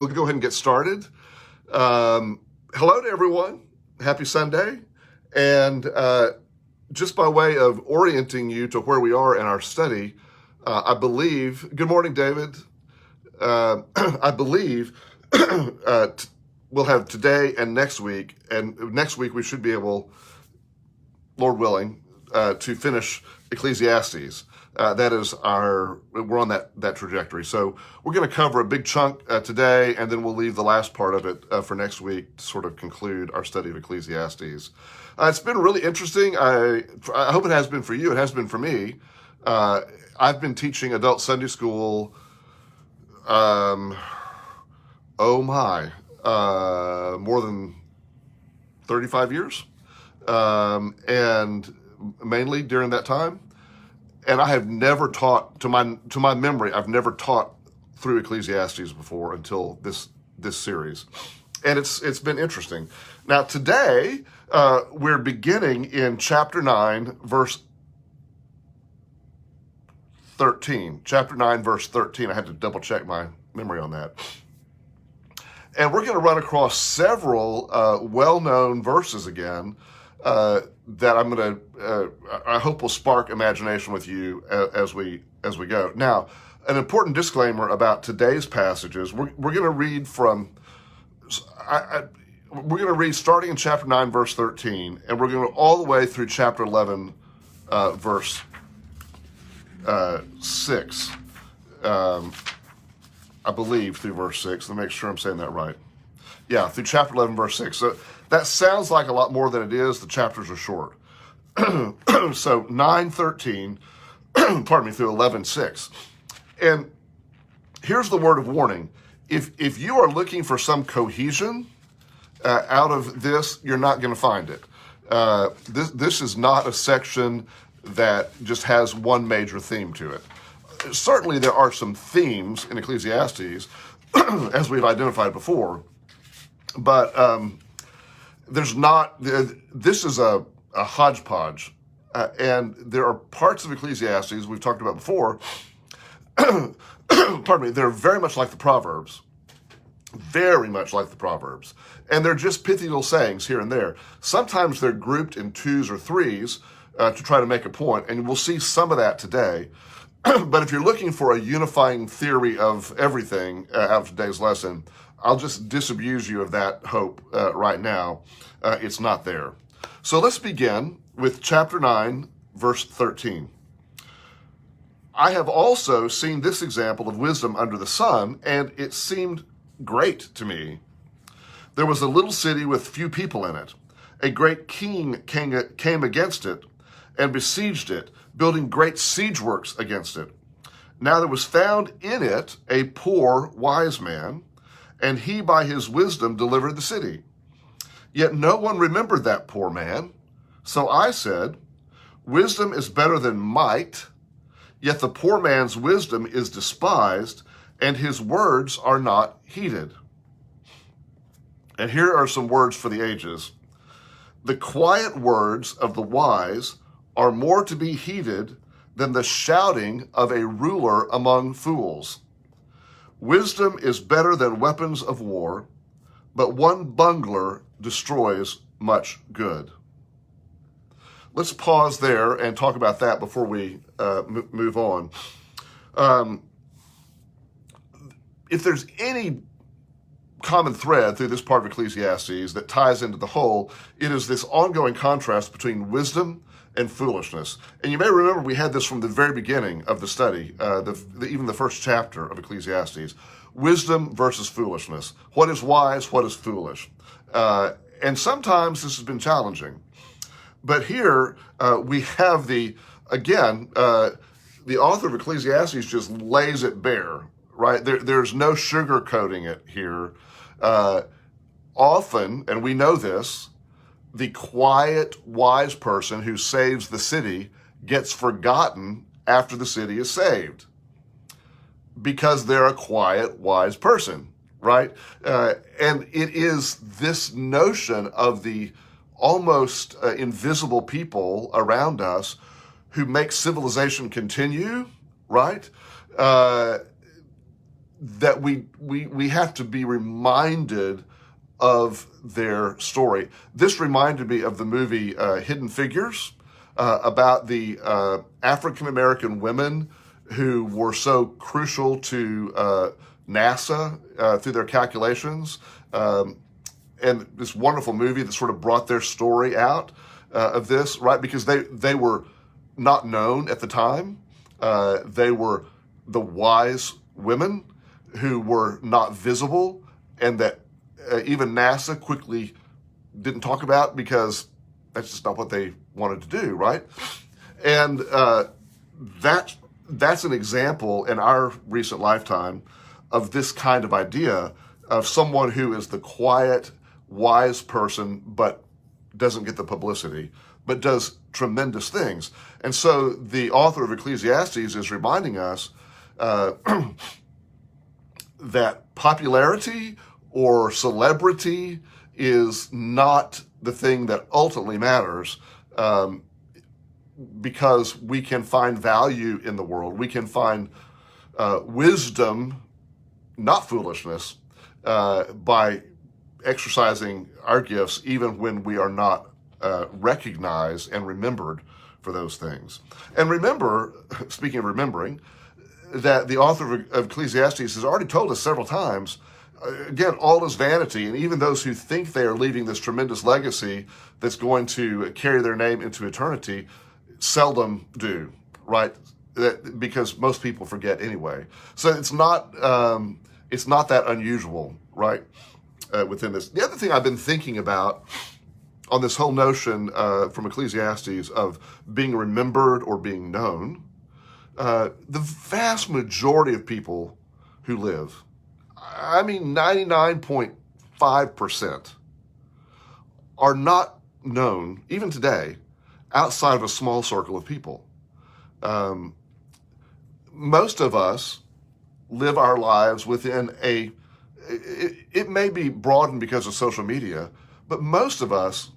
We'll go ahead and get started. Hello to everyone. Happy Sunday. And just by way of orienting you to where we are in our study, I believe, good morning, David. I believe we'll have today and next week we should be able, Lord willing, to finish Ecclesiastes. We're on that trajectory. So we're going to cover a big chunk today, and then we'll leave the last part of it for next week to sort of conclude our study of Ecclesiastes. It's been really interesting. I hope it has been for you. It has been for me. I've been teaching adult Sunday school, more than 35 years. And mainly during that time. And I have never taught, to my memory, I've never taught through Ecclesiastes before until this series. And it's been interesting. Now today, we're beginning in chapter 9, verse 13. Chapter 9, verse 13. I had to double check my memory on that. And we're going to run across several well-known verses again that I'm going to, I hope will spark imagination with you as we go. Now, an important disclaimer about today's passages. We're going to read we're going to read starting in chapter 9, verse 13, and we're going to go all the way through chapter 11, verse 6. I believe through verse 6. Let me make sure I'm saying that right. Yeah, through chapter 11, verse 6. So that sounds like a lot more than it is. The chapters are short. So 9:13, pardon me, through 11:6. And here's the word of warning. If you are looking for some cohesion out of this, you're not going to find it. This is not a section that just has one major theme to it. Certainly there are some themes in Ecclesiastes, as we've identified before, but there's not. This is a hodgepodge, and there are parts of Ecclesiastes we've talked about before. Pardon me. They're very much like the Proverbs, and they're just pithy little sayings here and there. Sometimes they're grouped in twos or threes to try to make a point, and we'll see some of that today. But if you're looking for a unifying theory of everything out of today's lesson, I'll just disabuse you of that hope right now. It's not there. So let's begin with chapter 9, verse 13. I have also seen this example of wisdom under the sun, and it seemed great to me. There was a little city with few people in it. A great king came against it and besieged it, building great siege works against it. Now there was found in it a poor wise man, and he by his wisdom delivered the city. Yet no one remembered that poor man. So I said, wisdom is better than might, yet the poor man's wisdom is despised, and his words are not heeded. And here are some words for the ages. The quiet words of the wise are more to be heeded than the shouting of a ruler among fools. Wisdom is better than weapons of war, but one bungler destroys much good. Let's pause there and talk about that before we move on. If there's any common thread through this part of Ecclesiastes that ties into the whole, it is this ongoing contrast between wisdom and foolishness. And you may remember we had this from the very beginning of the study, even the first chapter of Ecclesiastes. Wisdom versus foolishness. What is wise? What is foolish? And sometimes this has been challenging. But here we have the author of Ecclesiastes just lays it bare, right? There's no sugarcoating it here. Often, and we know this, the quiet, wise person who saves the city gets forgotten after the city is saved because they're a quiet, wise person, right? And it is this notion of the almost invisible people around us who make civilization continue, right? that we have to be reminded of their story. This reminded me of the movie Hidden Figures, about the African-American women who were so crucial to NASA through their calculations. And this wonderful movie that sort of brought their story out of this, right? Because they were not known at the time. They were the wise women who were not visible, and that even NASA quickly didn't talk about because that's just not what they wanted to do, right? And that's an example in our recent lifetime of this kind of idea of someone who is the quiet, wise person, but doesn't get the publicity, but does tremendous things. And so the author of Ecclesiastes is reminding us that popularity or celebrity is not the thing that ultimately matters, because we can find value in the world. We can find wisdom, not foolishness, by exercising our gifts even when we are not recognized and remembered for those things. And remember, speaking of remembering, that the author of Ecclesiastes has already told us several times, again, all is vanity, and even those who think they are leaving this tremendous legacy that's going to carry their name into eternity seldom do, right? Because most people forget anyway. So it's not that unusual, right, within this. The other thing I've been thinking about on this whole notion from Ecclesiastes of being remembered or being known, the vast majority of people who live, I mean 99.5%, are not known, even today, outside of a small circle of people. Most of us live our lives within it may be broadened because of social media, but most of us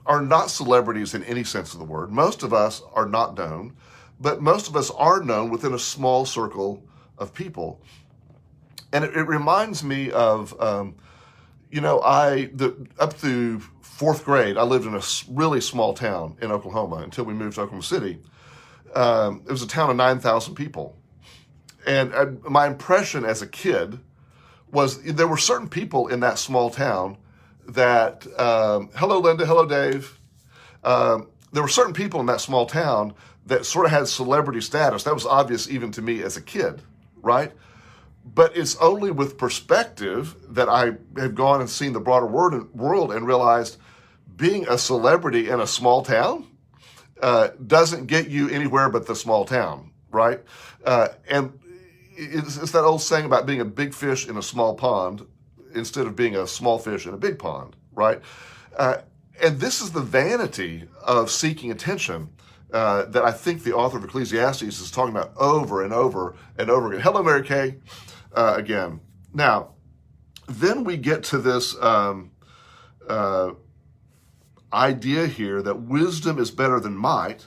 are not celebrities in any sense of the word. Most of us are not known, but most of us are known within a small circle of people. And it reminds me of, up through fourth grade, I lived in a really small town in Oklahoma until we moved to Oklahoma City. It was a town of 9,000 people. And my impression as a kid was there were certain people in that small town that, hello, Linda, hello, Dave. There were certain people in that small town that sort of had celebrity status. That was obvious even to me as a kid, right? But it's only with perspective that I have gone and seen the broader world and realized being a celebrity in a small town doesn't get you anywhere but the small town, right? And it's that old saying about being a big fish in a small pond instead of being a small fish in a big pond, right? And this is the vanity of seeking attention that I think the author of Ecclesiastes is talking about over and over and over again. Hello, Mary Kay, again. Now, then we get to this idea here that wisdom is better than might,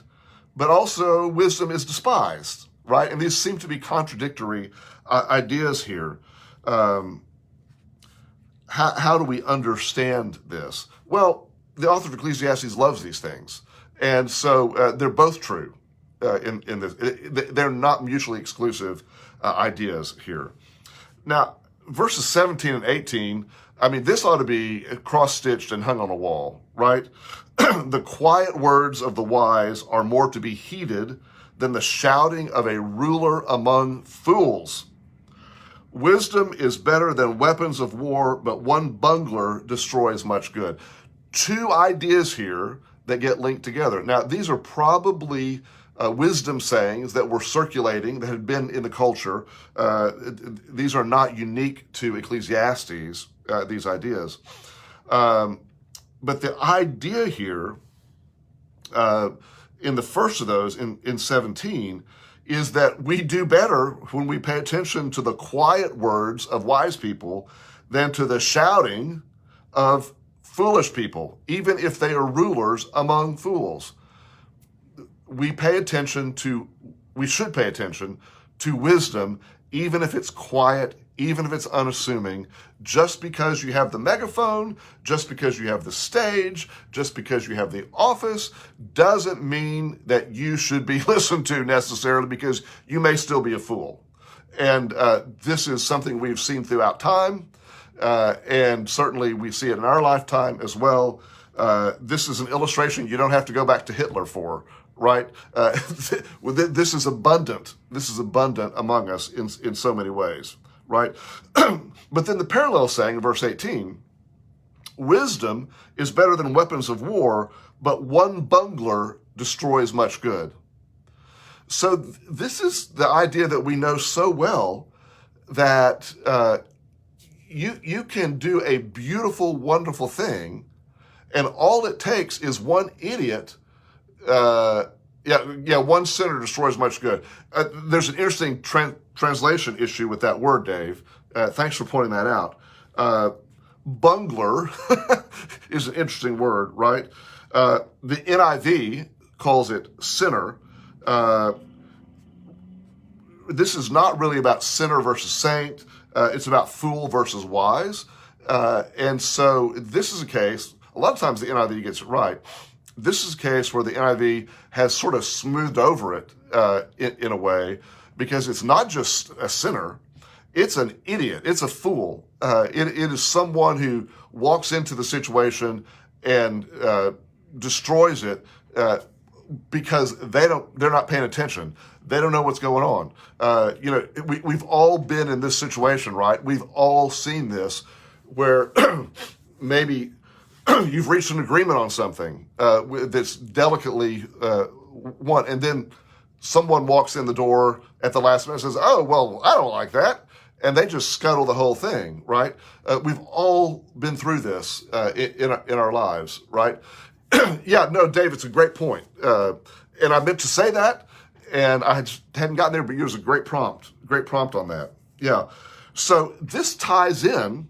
but also wisdom is despised, right? And these seem to be contradictory ideas here. How do we understand this? Well, the author of Ecclesiastes loves these things. And so they're both true in this. They're not mutually exclusive ideas here. Now, verses 17 and 18, I mean, this ought to be cross-stitched and hung on a wall, right? The quiet words of the wise are more to be heeded than the shouting of a ruler among fools. Wisdom is better than weapons of war, but one bungler destroys much good. Two ideas here that get linked together. Now, these are probably wisdom sayings that were circulating, that had been in the culture. These are not unique to Ecclesiastes, these ideas. But the idea here, in the first of those, in 17, is that we do better when we pay attention to the quiet words of wise people than to the shouting of foolish people, even if they are rulers among fools. We should pay attention to wisdom even if it's quiet, even if it's unassuming. Just because you have the megaphone, just because you have the stage, just because you have the office, doesn't mean that you should be listened to necessarily, because you may still be a fool. And this is something we've seen throughout time, and certainly we see it in our lifetime as well. This is an illustration you don't have to go back to Hitler for, right? This is abundant. This is abundant among us in so many ways, right? But then the parallel saying in verse 18, wisdom is better than weapons of war, but one bungler destroys much good. So this is the idea that we know so well, that you can do a beautiful, wonderful thing, and all it takes is one idiot. One sinner destroys much good. There's an interesting translation issue with that word, Dave. Thanks for pointing that out. Bungler is an interesting word, right? The NIV calls it sinner. This is not really about sinner versus saint. It's about fool versus wise. And so this is a case, a lot of times the NIV gets it right. This is a case where the NIV has sort of smoothed over it in a way, because it's not just a sinner, it's an idiot, it's a fool. It is someone who walks into the situation and destroys it because they're not paying attention. They don't know what's going on. We've all been in this situation, right? We've all seen this, where maybe you've reached an agreement on something that's delicately won, and then someone walks in the door at the last minute and says, "Oh, well, I don't like that," and they just scuttle the whole thing, right? We've all been through this in our lives, right? Yeah, no, Dave, it's a great point, and I meant to say that, and I just hadn't gotten there, but yours was a great prompt on that. Yeah, so this ties in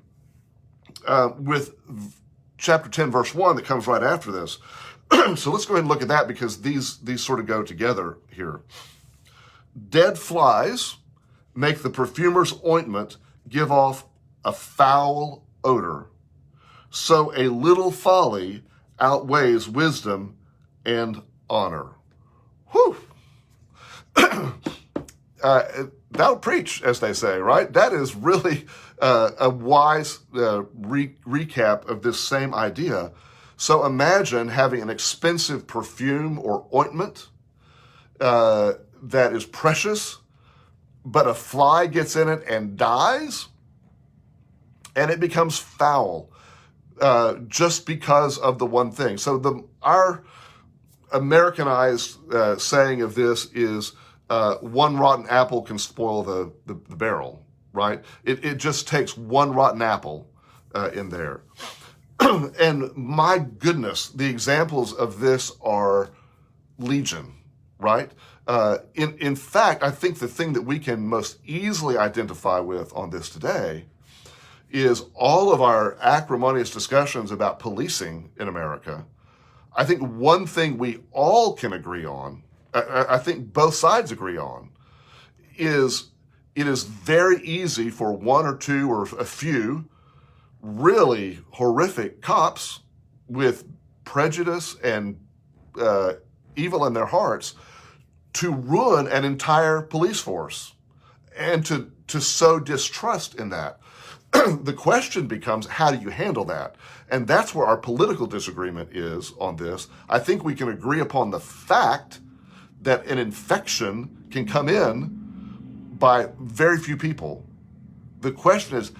with chapter 10, verse 1 that comes right after this. So let's go ahead and look at that, because these sort of go together here. Dead flies make the perfumer's ointment give off a foul odor. So a little folly outweighs wisdom and honor. Whew. That'll preach, as they say, right? That is really a wise recap of this same idea. So imagine having an expensive perfume or ointment that is precious, but a fly gets in it and dies, and it becomes foul just because of the one thing. So our Americanized saying of this is, one rotten apple can spoil the barrel, right? It just takes one rotten apple in there. And my goodness, the examples of this are legion, right? In fact, I think the thing that we can most easily identify with on this today is all of our acrimonious discussions about policing in America. I think one thing we all can agree on, I think both sides agree on, is it is very easy for one or two or a few really horrific cops with prejudice and evil in their hearts to ruin an entire police force and to sow distrust in that. The question becomes, how do you handle that? And that's where our political disagreement is on this. I think we can agree upon the fact that an infection can come in by very few people. The question is,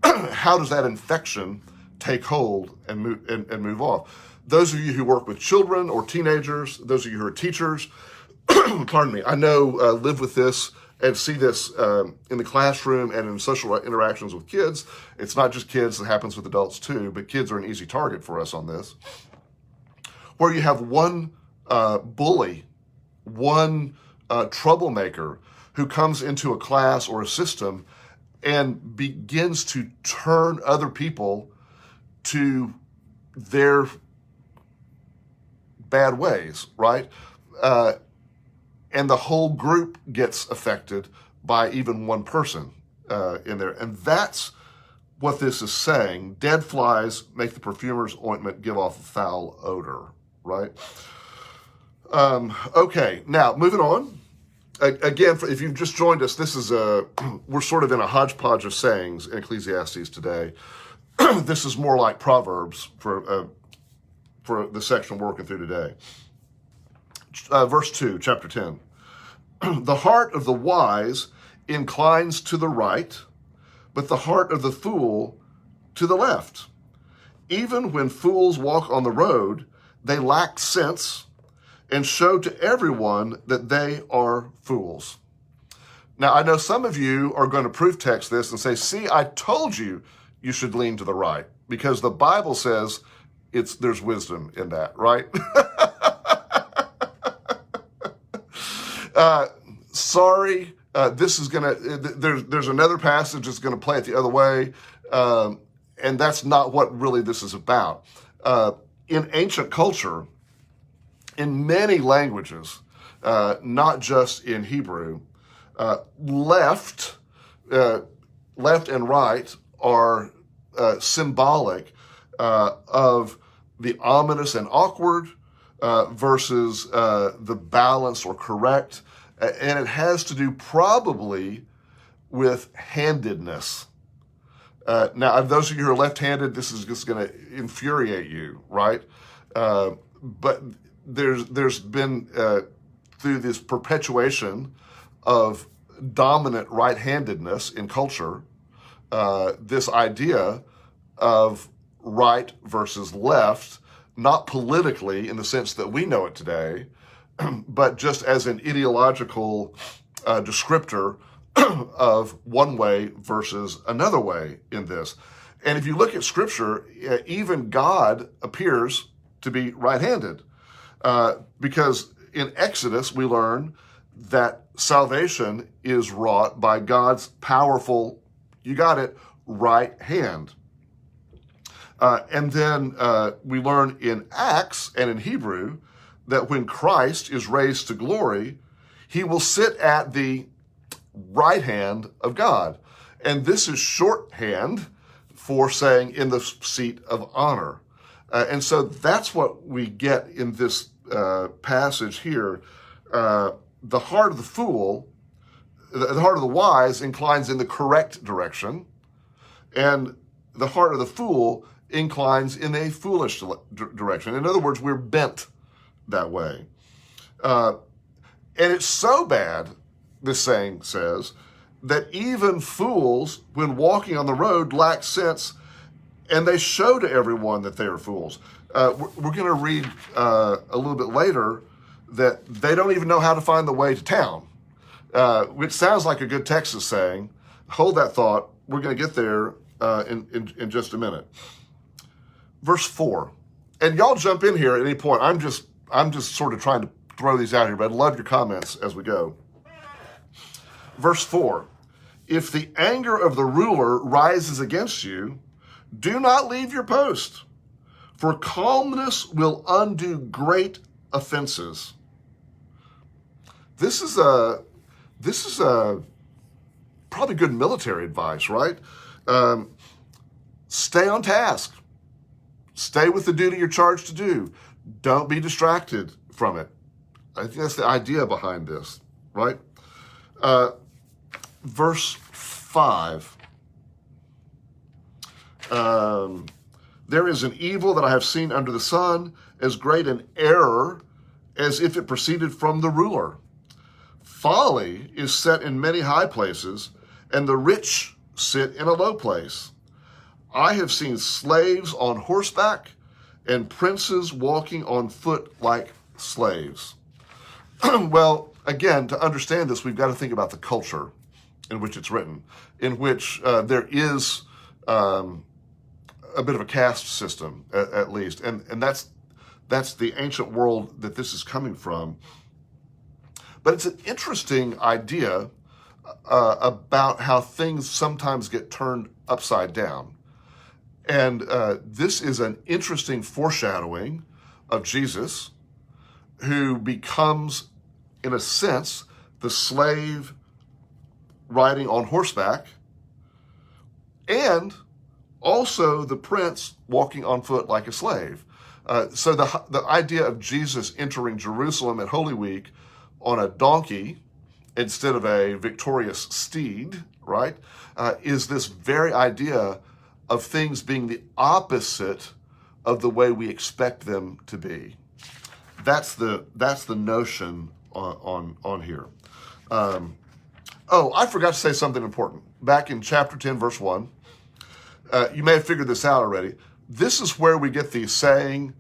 how does that infection take hold and move off? Those of you who work with children or teenagers, those of you who are teachers, pardon me, I know live with this and see this in the classroom and in social interactions with kids. It's not just kids, it happens with adults too, but kids are an easy target for us on this. Where you have one bully, one troublemaker who comes into a class or a system and begins to turn other people to their bad ways, right? And the whole group gets affected by even one person in there. And that's what this is saying. Dead flies make the perfumer's ointment give off a foul odor, right? Okay, now moving on. Again, if you've just joined us, this is we're sort of in a hodgepodge of sayings in Ecclesiastes today. This is more like Proverbs for the section we're working through today. Verse 2, chapter 10. The heart of the wise inclines to the right, but the heart of the fool to the left. Even when fools walk on the road, they lack sense and show to everyone that they are fools. Now, I know some of you are going to proof text this and say, see, I told you you should lean to the right, because the Bible says there's wisdom in that, right? Sorry, this is going to, there's another passage that's going to play it the other way, and that's not what really this is about. In ancient culture, in many languages, not just in Hebrew, left and right are symbolic of the ominous and awkward versus the balanced or correct. And it has to do probably with handedness. Now, those of you who are left-handed, this is just going to infuriate you, right? But there's been, through this perpetuation of dominant right-handedness in culture, this idea of right versus left, not politically in the sense that we know it today, but just as an ideological descriptor of one way versus another way in this. And if you look at Scripture, even God appears to be right-handed, because in Exodus we learn that salvation is wrought by God's powerful, you got it, right hand. And then we learn in Acts and in Hebrew that when Christ is raised to glory, he will sit at the right hand of God. And this is shorthand for saying in the seat of honor. And so that's what we get in this passage here. The heart of the fool, the heart of the wise inclines in the correct direction, and the heart of the fool inclines in a foolish direction. In other words, we're bent that way. And it's so bad, this saying says, that even fools, when walking on the road, lack sense, and they show to everyone that they are fools. We're going to read a little bit later that they don't even know how to find the way to town, which sounds like a good Texas saying. Hold that thought. We're going to get there in just a minute. Verse 4. And y'all jump in here at any point. I'm just sort of trying to throw these out here, but I'd love your comments as we go. Verse 4. If the anger of the ruler rises against you, do not leave your post, for calmness will undo great offenses. This is probably good military advice, right? Stay on task. Stay with the duty you're charged to do. Don't be distracted from it. I think that's the idea behind this, right? Verse 5. There is an evil that I have seen under the sun, as great an error as if it proceeded from the ruler. Folly is set in many high places, and the rich sit in a low place. I have seen slaves on horseback and princes walking on foot like slaves. Well, again, to understand this, we've got to think about the culture in which it's written, in which there is a bit of a caste system, at least. And that's the ancient world that this is coming from. But it's an interesting idea about how things sometimes get turned upside down. And this is an interesting foreshadowing of Jesus, who becomes, in a sense, the slave riding on horseback, and also the prince walking on foot like a slave. So the idea of Jesus entering Jerusalem at Holy Week on a donkey instead of a victorious steed, right, is this very idea of things being the opposite of the way we expect them to be. That's the notion on here. I forgot to say something important. Back in chapter 10, verse 1, you may have figured this out already. This is where we get the saying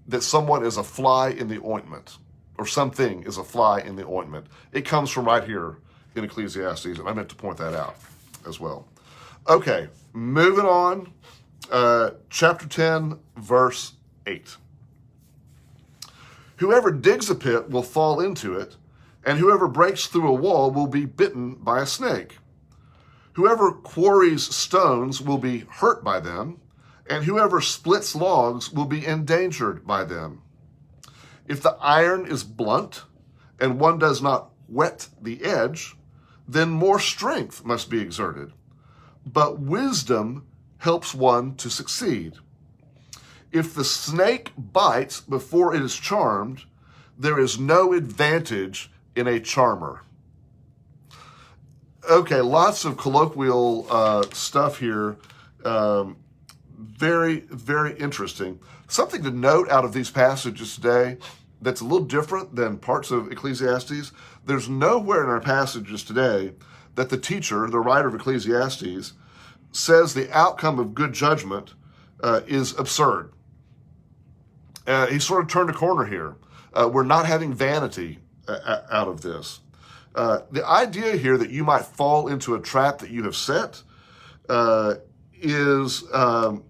that someone is a fly in the ointment, or something is a fly in the ointment. It comes from right here in Ecclesiastes, and I meant to point that out as well. Okay, moving on. Chapter 10, verse 8. Whoever digs a pit will fall into it, and whoever breaks through a wall will be bitten by a snake. Whoever quarries stones will be hurt by them, and whoever splits logs will be endangered by them. If the iron is blunt, and one does not whet the edge, then more strength must be exerted. But wisdom helps one to succeed. If the snake bites before it is charmed, there is no advantage in a charmer. Okay, lots of colloquial stuff here. Very, very interesting. Something to note out of these passages today that's a little different than parts of Ecclesiastes. There's nowhere in our passages today that the teacher, the writer of Ecclesiastes, says the outcome of good judgment is absurd. He sort of turned a corner here. We're not having vanity out of this. The idea here that you might fall into a trap that you have set is an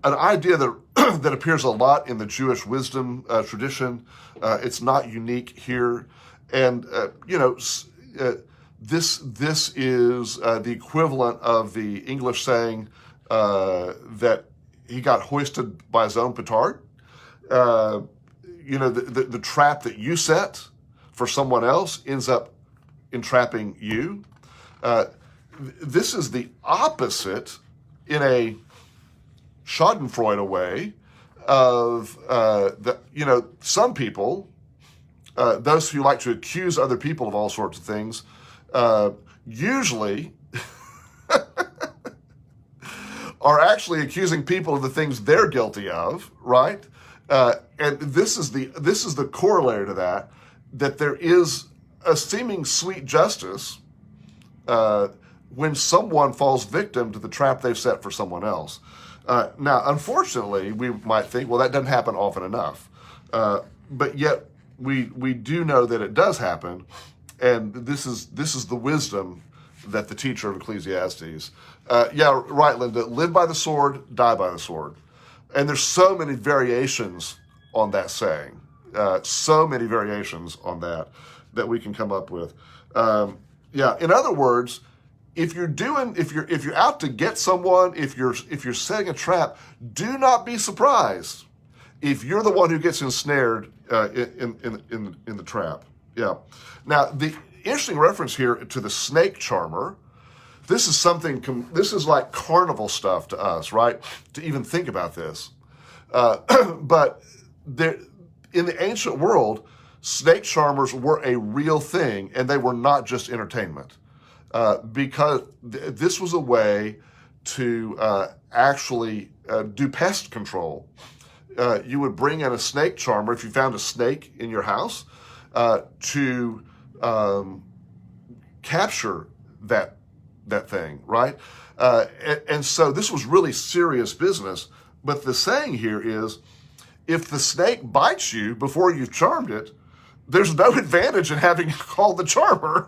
idea that that appears a lot in the Jewish wisdom tradition. It's not unique here, and this is the equivalent of the English saying that he got hoisted by his own petard. The trap that you set for someone else ends up entrapping you. This is the opposite in a Schadenfreude way of some people, those who like to accuse other people of all sorts of things, usually are actually accusing people of the things they're guilty of, right? And this is the corollary to that there is a seeming sweet justice when someone falls victim to the trap they've set for someone else. Now, unfortunately, we might think, well, that doesn't happen often enough. But yet, we do know that it does happen, and this is the wisdom that the teacher of Ecclesiastes. Yeah, right, Linda. Live by the sword, die by the sword. And there's so many variations on that saying. So many variations on that we can come up with. In other words, if you're out to get someone, if you're setting a trap, do not be surprised if you're the one who gets ensnared in the trap. Yeah. Now, the interesting reference here to the snake charmer. This is like carnival stuff to us, right? To even think about this. But in the ancient world, snake charmers were a real thing, and they were not just entertainment. Because this was a way to actually do pest control. You would bring in a snake charmer if you found a snake in your house to capture that thing, right? And so this was really serious business. But the saying here is, if the snake bites you before you've charmed it, there's no advantage in having called the charmer.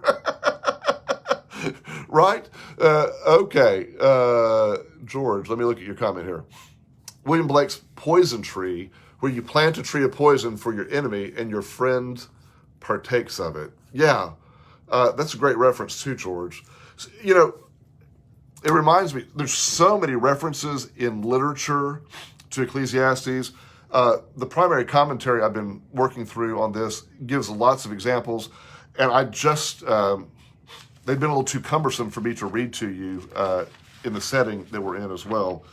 Right? Okay. George, let me look at your comment here. William Blake's poison tree, where you plant a tree of poison for your enemy and your friend partakes of it. Yeah, that's a great reference too, George. It reminds me, there's so many references in literature to Ecclesiastes. The primary commentary I've been working through on this gives lots of examples, and I just they've been a little too cumbersome for me to read to you in the setting that we're in as well.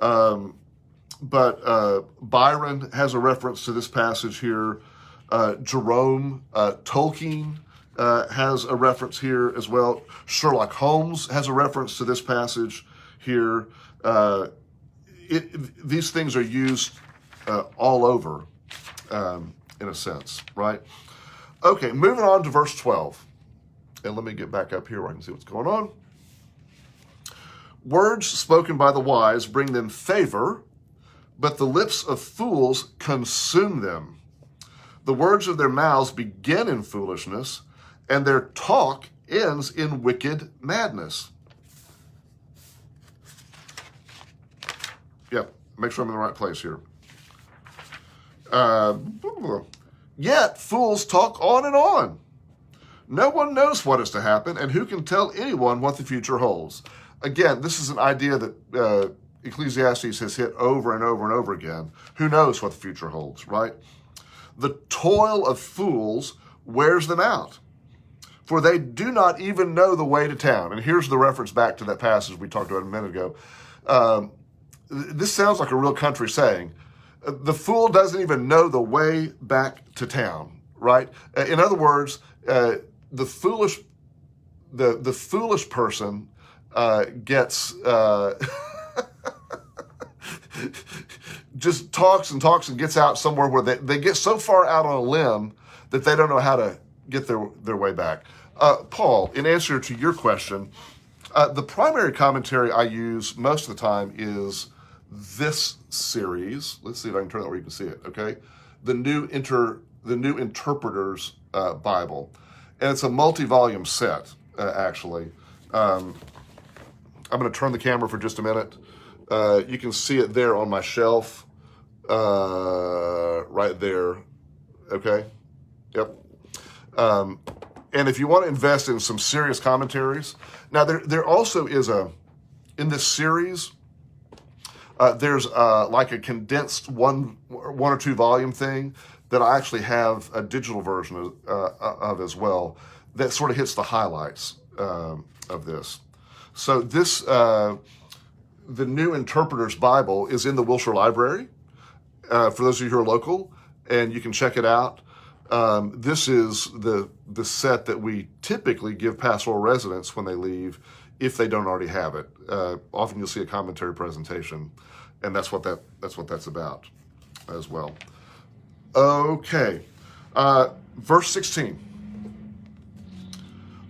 But Byron has a reference to this passage here. Jerome, Tolkien has a reference here as well. Sherlock Holmes has a reference to this passage here. These things are used all over, in a sense, right? Okay, moving on to verse 12. And let me get back up here where I can see what's going on. Words spoken by the wise bring them favor, but the lips of fools consume them. The words of their mouths begin in foolishness, and their talk ends in wicked madness. Yep, make sure I'm in the right place here. Yet fools talk on and on. No one knows what is to happen, and who can tell anyone what the future holds? Again, this is an idea that Ecclesiastes has hit over and over and over again. Who knows what the future holds, right? The toil of fools wears them out, for they do not even know the way to town. And here's the reference back to that passage we talked about a minute ago. This sounds like a real country saying. The fool doesn't even know the way back to town, right? In other words, the foolish person gets just talks and gets out somewhere where they get so far out on a limb that they don't know how to get their way back. Paul, in answer to your question, the primary commentary I use most of the time is this series. Let's see if I can turn that where you can see it. Okay, the New Interpreter's Bible, and it's a multi-volume set. Actually, I'm going to turn the camera for just a minute. You can see it there on my shelf, right there. Okay, yep. And if you want to invest in some serious commentaries, now there also is in this series. There's like a condensed one or two volume thing that I actually have a digital version of as well that sort of hits the highlights of this. So this, the New Interpreter's Bible is in the Wilshire Library for those of you who are local, and you can check it out. This is the set that we typically give pastoral residents when they leave, if they don't already have it. Often you'll see a commentary presentation, and that's what that's about as well. Okay, verse 16.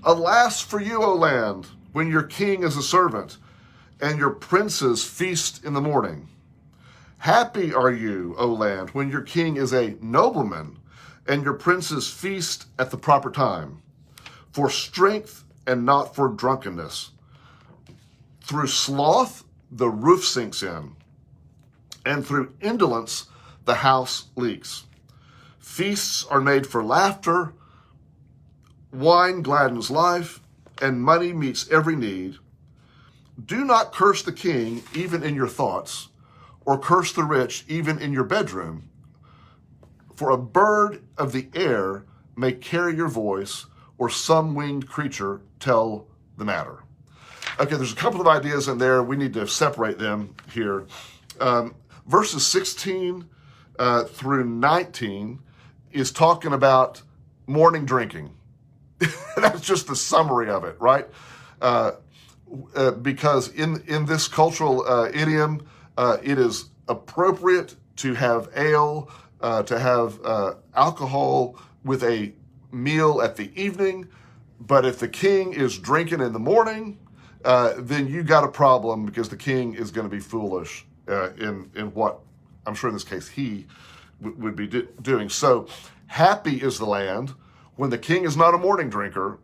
Alas for you, O land, when your king is a servant, and your princes feast in the morning. Happy are you, O land, when your king is a nobleman, and your princes feast at the proper time, for strength and not for drunkenness. Through sloth, the roof sinks in, and through indolence, the house leaks. Feasts are made for laughter, wine gladdens life, and money meets every need. Do not curse the king even in your thoughts, or curse the rich even in your bedroom. For a bird of the air may carry your voice, or some winged creature tell the matter. Okay, there's a couple of ideas in there. We need to separate them here. Verses 16 through 19 is talking about morning drinking. That's just the summary of it, right? Because in this cultural idiom, it is appropriate to have ale, to have alcohol with a meal at the evening. But if the king is drinking in the morning, then you got a problem, because the king is going to be foolish in what I'm sure in this case he would be doing. So happy is the land when the king is not a morning drinker,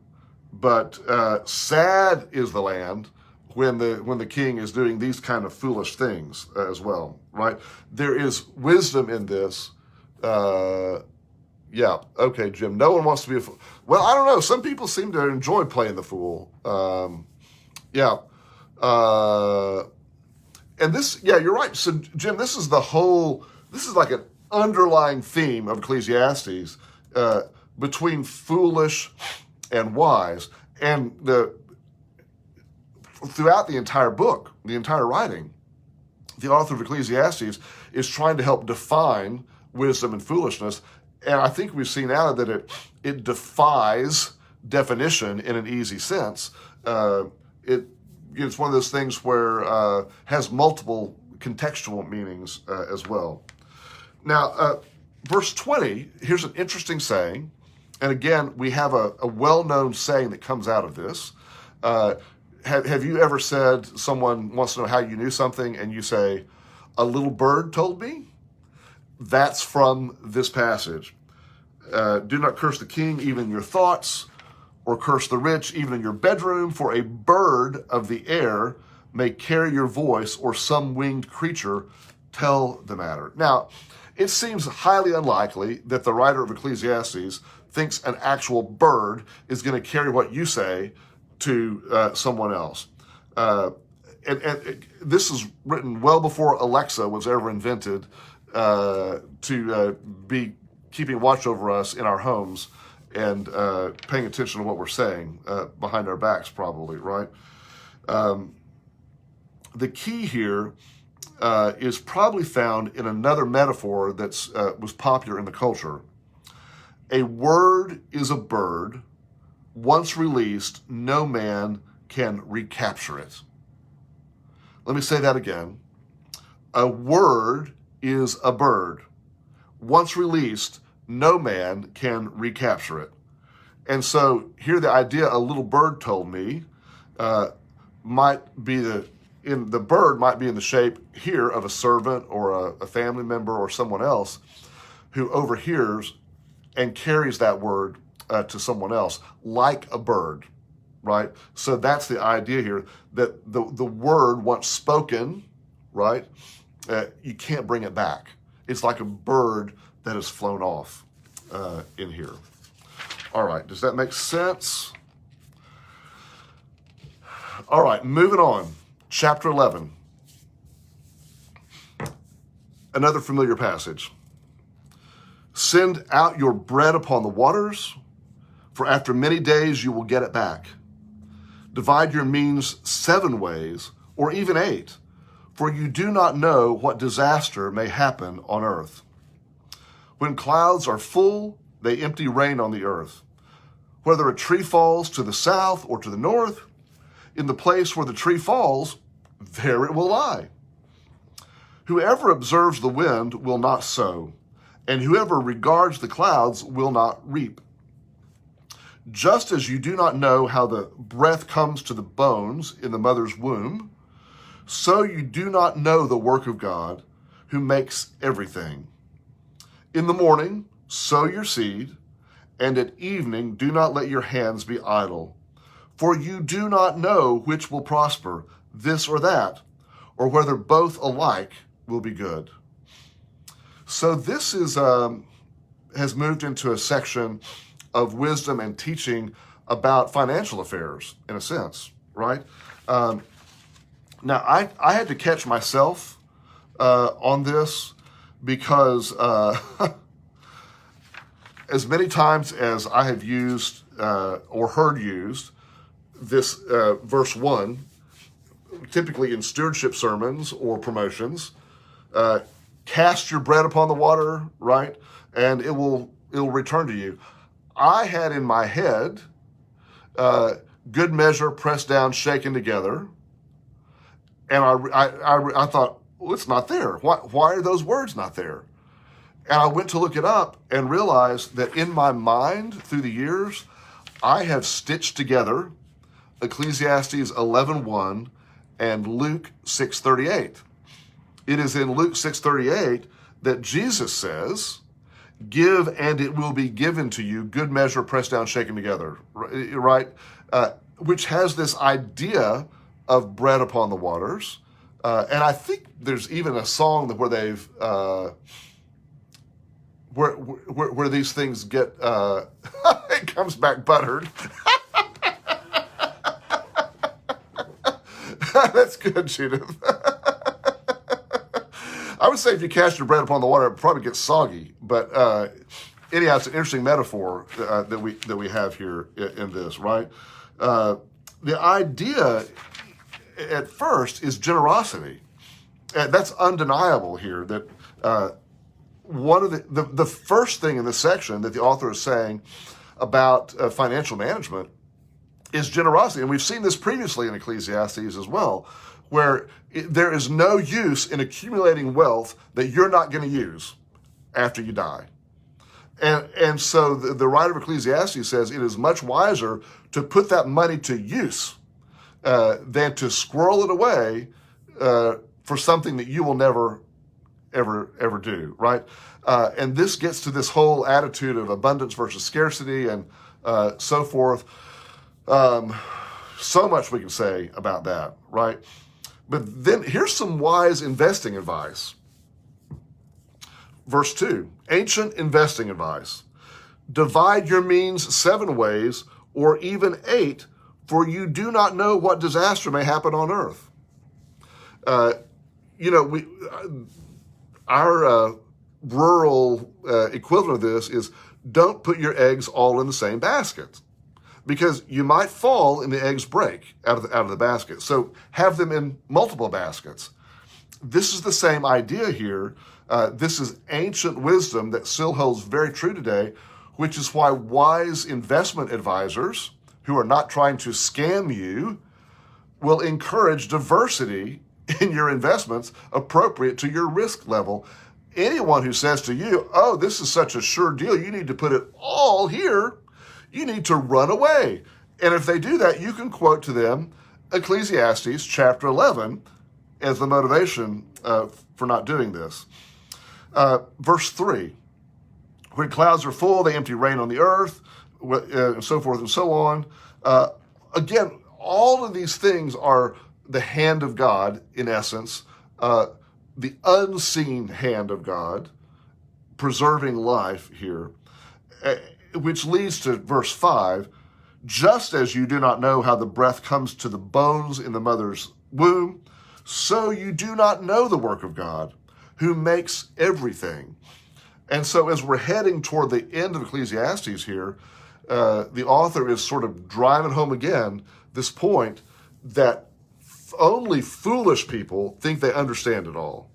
but sad is the land when the king is doing these kind of foolish things as well, right? There is wisdom in this. Yeah, okay, Jim. No one wants to be a fool. Well, I don't know. Some people seem to enjoy playing the fool. Yeah. And this, yeah, you're right. So, Jim, this is like an underlying theme of Ecclesiastes between foolish and wise. And throughout the entire book, the entire writing, the author of Ecclesiastes is trying to help define wisdom and foolishness. And I think we've seen out that it defies definition in an easy sense. It's one of those things where has multiple contextual meanings as well. Now, verse 20, here's an interesting saying. And again, we have a well-known saying that comes out of this. Have you ever said, someone wants to know how you knew something, and you say, a little bird told me? That's from this passage. Do not curse the king, even in your thoughts, or curse the rich, even in your bedroom, for a bird of the air may carry your voice, or some winged creature tell the matter. Now, it seems highly unlikely that the writer of Ecclesiastes thinks an actual bird is going to carry what you say to someone else. And this is written well before Alexa was ever invented to be keeping watch over us in our homes and paying attention to what we're saying behind our backs, probably, right? The key here is probably found in another metaphor that was popular in the culture. A word is a bird. Once released, no man can recapture it. Let me say that again. A word is a bird. Once released, no man can recapture it. And so here the idea, a little bird told me, might be the bird might be in the shape here of a servant or a family member or someone else who overhears and carries that word to someone else, like a bird, right? So that's the idea here, that the word once spoken, right, you can't bring it back. It's like a bird that has flown off in here. All right, does that make sense? All right, moving on. Chapter 11. Another familiar passage. Send out your bread upon the waters, for after many days you will get it back. Divide your means 7 ways, or even 8, for you do not know what disaster may happen on earth. When clouds are full, they empty rain on the earth. Whether a tree falls to the south or to the north, in the place where the tree falls, there it will lie. Whoever observes the wind will not sow, and whoever regards the clouds will not reap. Just as you do not know how the breath comes to the bones in the mother's womb, so you do not know the work of God, who makes everything. In the morning, sow your seed, and at evening do not let your hands be idle. For you do not know which will prosper, this or that, or whether both alike will be good. So this has moved into a section of wisdom and teaching about financial affairs, in a sense, right? Now, I had to catch myself on this because as many times as I have used or heard used this verse 1, typically in stewardship sermons or promotions, cast your bread upon the water, right? And it will return to you. I had in my head, good measure, pressed down, shaken together. And I thought, well, it's not there. Why are those words not there? And I went to look it up and realized that in my mind through the years, I have stitched together Ecclesiastes 11:1 and Luke 6:38. It is in Luke 6:38 that Jesus says, give and it will be given to you, good measure, pressed down, shaken together, right? Which has this idea of bread upon the waters. And I think there's even a song where they've, where these things get, it comes back buttered. That's good, Judith. I would say if you cast your bread upon the water, it probably gets soggy. But anyhow, it's an interesting metaphor that we have here in this, right? The idea at first is generosity. That's undeniable here. That one of the first thing in this section that the author is saying about financial management is generosity. And we've seen this previously in Ecclesiastes as well, where there is no use in accumulating wealth that you're not going to use after you die. And so the writer of Ecclesiastes says it is much wiser to put that money to use than to squirrel it away for something that you will never, ever do, right? And this gets to this whole attitude of abundance versus scarcity and so forth. So much we can say about that, right? But then here's some wise investing advice. Verse 2, ancient investing advice. Divide your means 7 ways, or even 8, for you do not know what disaster may happen on earth. Our rural equivalent of this is don't put your eggs all in the same basket, because you might fall and the eggs break out of the basket. So have them in multiple baskets. This is the same idea here. This is ancient wisdom that still holds very true today, which is why wise investment advisors who are not trying to scam you will encourage diversity in your investments appropriate to your risk level. Anyone who says to you, oh, this is such a sure deal, you need to put it all here, you need to run away. And if they do that, you can quote to them Ecclesiastes chapter 11 as the motivation for not doing this. Verse 3, when clouds are full, they empty rain on the earth, and so forth and so on. Again, all of these things are the hand of God, in essence, the unseen hand of God, preserving life here, which leads to verse 5, just as you do not know how the breath comes to the bones in the mother's womb, so you do not know the work of God, who makes everything. And so as we're heading toward the end of Ecclesiastes here, the author is sort of driving home again this point that only foolish people think they understand it all.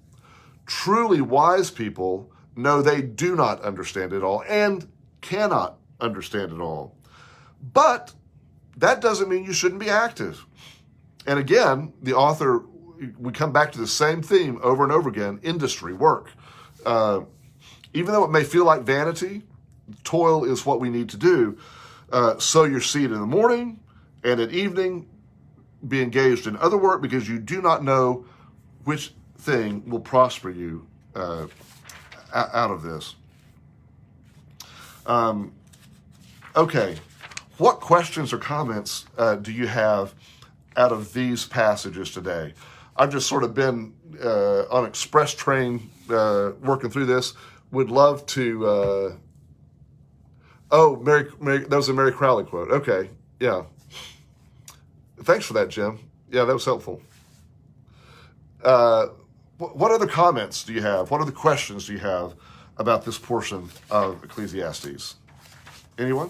Truly wise people know they do not understand it all and cannot understand it all. But that doesn't mean you shouldn't be active. And again, the author, we come back to the same theme over and over again, industry, work. Even though it may feel like vanity, toil is what we need to do. Sow your seed in the morning and at evening, be engaged in other work, because you do not know which thing will prosper you out of this. Okay, what questions or comments do you have out of these passages today? I've just sort of been on express train working through this. Would love to... Mary, that was a Mary Crowley quote. Okay, yeah. Thanks for that, Jim. Yeah, that was helpful. What other comments do you have? What other questions do you have about this portion of Ecclesiastes? Anyone?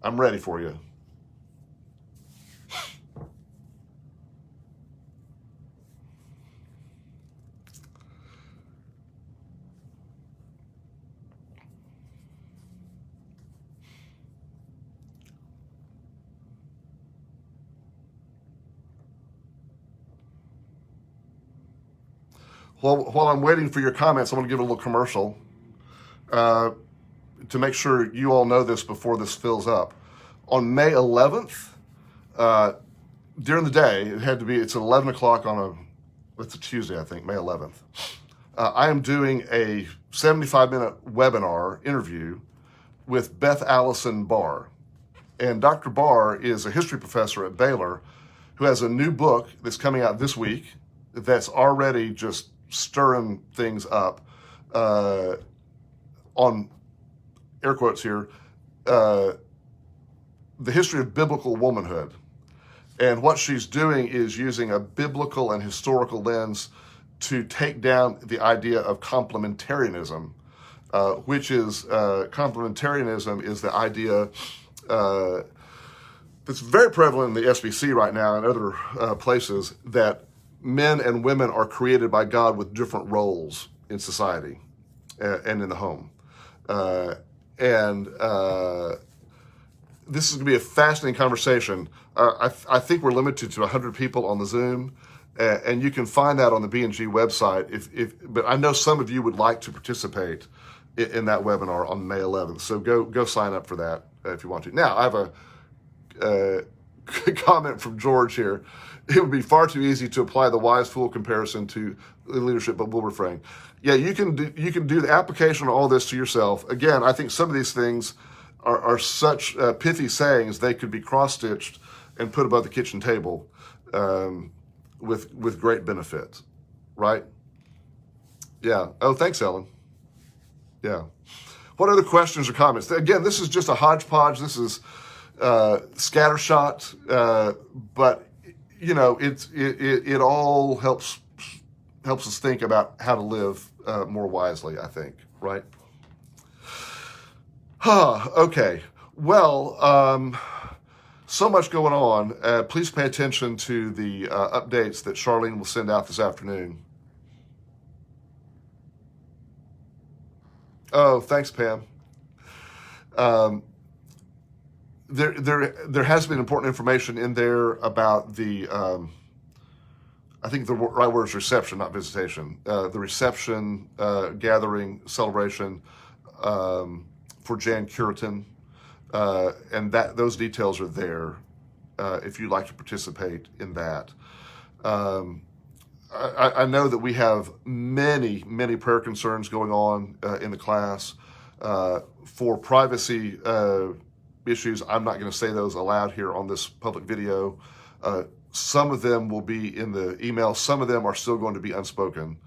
I'm ready for you. Well, while I'm waiting for your comments, I'm going to give a little commercial to make sure you all know this before this fills up. On May 11th, during the day, it's 11 o'clock it's a Tuesday, I think, May 11th. I am doing a 75-minute webinar interview with Beth Allison Barr. And Dr. Barr is a history professor at Baylor who has a new book that's coming out this week that's already just stirring things up on, air quotes here, the history of biblical womanhood. And what she's doing is using a biblical and historical lens to take down the idea of complementarianism which is complementarianism is the idea that's very prevalent in the SBC right now and other places, that men and women are created by God with different roles in society and in the home. This is going to be a fascinating conversation. I think we're limited to 100 people on the Zoom, and you can find that on the B&G website. But I know some of you would like to participate in that webinar on May 11th. So go sign up for that if you want to. Now, I have a comment from George here. It would be far too easy to apply the wise fool comparison to leadership, but we'll refrain. Yeah, you can do the application of all this to yourself. Again, I think some of these things are such pithy sayings, they could be cross-stitched and put above the kitchen table with great benefit, right? Yeah. Oh, thanks, Ellen. Yeah. What other questions or comments? Again, this is just a hodgepodge. This is scattershot, but it all helps us think about how to live more wisely, I think, right? Okay. Well, so much going on. Please pay attention to the updates that Charlene will send out this afternoon. Oh, thanks, Pam. There has been important information in there about the, I think the right word is reception, not visitation. The reception, gathering, celebration for Jan Curitan, and those details are there if you'd like to participate in that. I know that we have many prayer concerns going on in the class. For privacy issues, I'm not going to say those aloud here on this public video. Some of them will be in the email. Some of them are still going to be unspoken.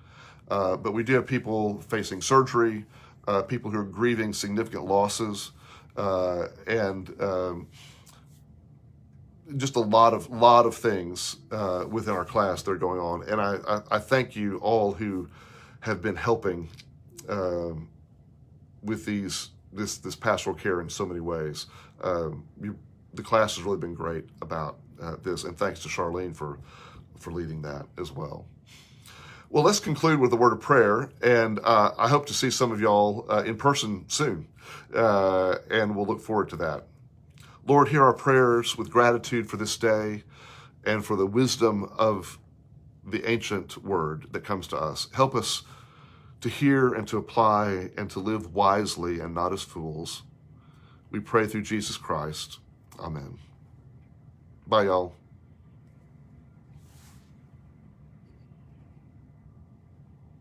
But we do have people facing surgery, people who are grieving significant losses, and just a lot of things within our class that are going on. And I thank you all who have been helping with this pastoral care in so many ways. The class has really been great about this, and thanks to Charlene for leading that as well. Well, let's conclude with a word of prayer, and I hope to see some of y'all in person soon, and we'll look forward to that. Lord, hear our prayers with gratitude for this day and for the wisdom of the ancient word that comes to us. Help us to hear and to apply and to live wisely and not as fools. We pray through Jesus Christ. Amen. Bye, y'all.